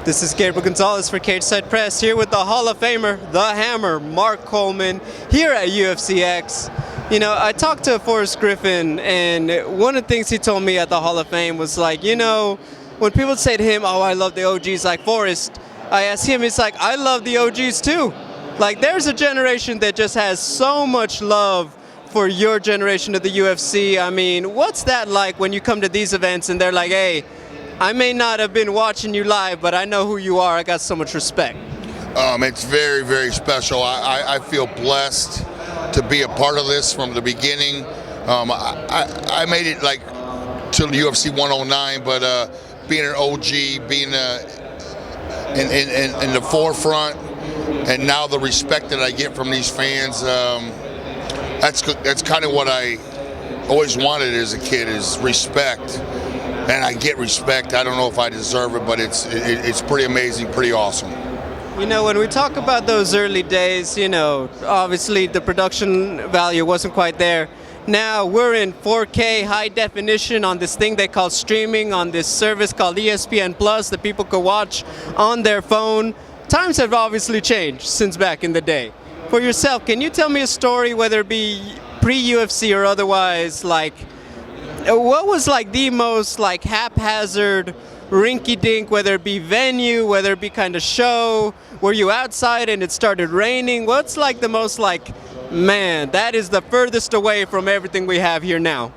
This is Gabriel Gonzalez for Cageside Press, here with the Hall of Famer, the Hammer, Mark Coleman, here at UFC X. You know, I talked to Forrest Griffin, and one of the things he told me at the Hall of Fame was like, you know, when people say to him, oh, I love the OGs like Forrest, I asked him, he's like, I love the OGs too. Like, there's a generation that just has so much love for your generation of the UFC. I mean, what's that like when you come to these events and they're like, hey, I may not have been watching you live, but I know who you are. I got so much respect. It's very, very special. I feel blessed to be a part of this from the beginning. I made it like to UFC 109, but being an OG, being in the forefront, and now the respect that I get from these fans, that's kind of what I always wanted as a kid, is respect. And I get respect. I don't know if I deserve it, but it's pretty amazing, pretty awesome. You know, when we talk about those early days, you know, obviously the production value wasn't quite there. Now we're in 4K high definition on this thing they call streaming, on this service called ESPN Plus that people could watch on their phone. Times have obviously changed since back in the day. For yourself, can you tell me a story, whether it be pre-UFC or otherwise, like, what was like the most like haphazard, rinky-dink, whether it be venue, whether it be kind of show? Were you outside and it started raining? What's like the most like, man, that is the furthest away from everything we have here now?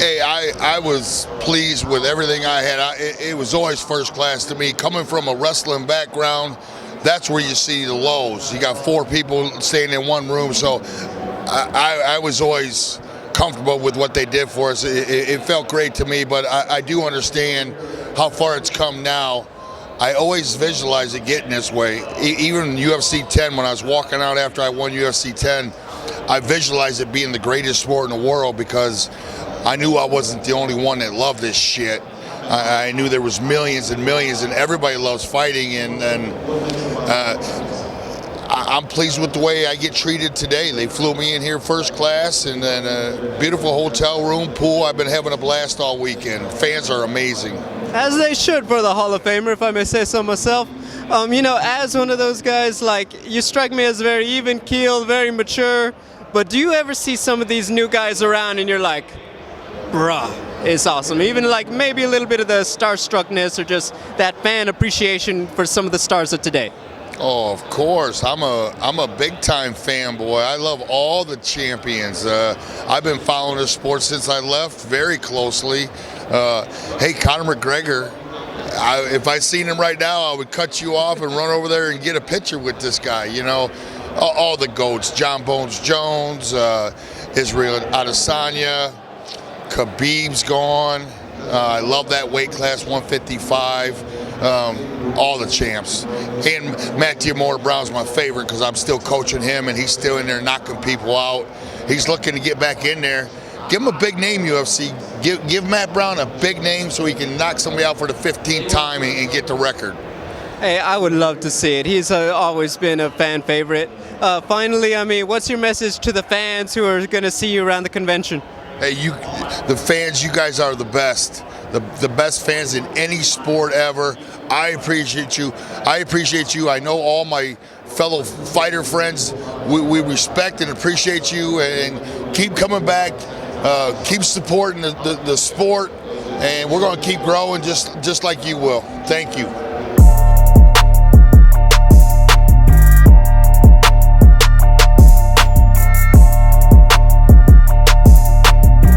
Hey, I was pleased with everything I had. It was always first class to me. Coming from a wrestling background, that's where you see the lows. You got 4 people staying in one room, so I was always comfortable with what they did for us. It felt great to me, but I do understand how far it's come now. I always visualize it getting this way. Even UFC 10, when I was walking out after I won UFC 10, I visualized it being the greatest sport in the world, because I knew I wasn't the only one that loved this shit. I knew there was millions and millions, and everybody loves fighting, and I'm pleased with the way I get treated today. They flew me in here first class, and then a beautiful hotel room, pool. I've been having a blast all weekend. Fans are amazing. As they should for the Hall of Famer, if I may say so myself. You know, as one of those guys, like, you strike me as very even-keeled, very mature, but do you ever see some of these new guys around and you're like, bruh, it's awesome? Even like maybe a little bit of the starstruckness or just that fan appreciation for some of the stars of today? Oh, of course. I'm a big-time fanboy. I love all the champions. I've been following this sport since I left very closely. Hey, Conor McGregor, if I seen him right now, I would cut you off and run over there and get a picture with this guy. You know, all the GOATs, John Bones Jones, Israel Adesanya, Khabib's gone. I love that weight class, 155. All the champs. And Matthew Brown's my favorite, because I'm still coaching him, and he's still in there knocking people out. He's looking to get back in there. Give him a big name, UFC. Give Matt Brown a big name so he can knock somebody out for the 15th time and get the record. Hey, I would love to see it. He's always been a fan favorite. Finally, I mean, what's your message to the fans who are going to see you around the convention? Hey, the fans, you guys are the best. The best fans in any sport ever. I appreciate you. I know all my fellow fighter friends. We respect and appreciate you, and keep coming back. Keep supporting the sport, and we're going to keep growing just like you will. Thank you.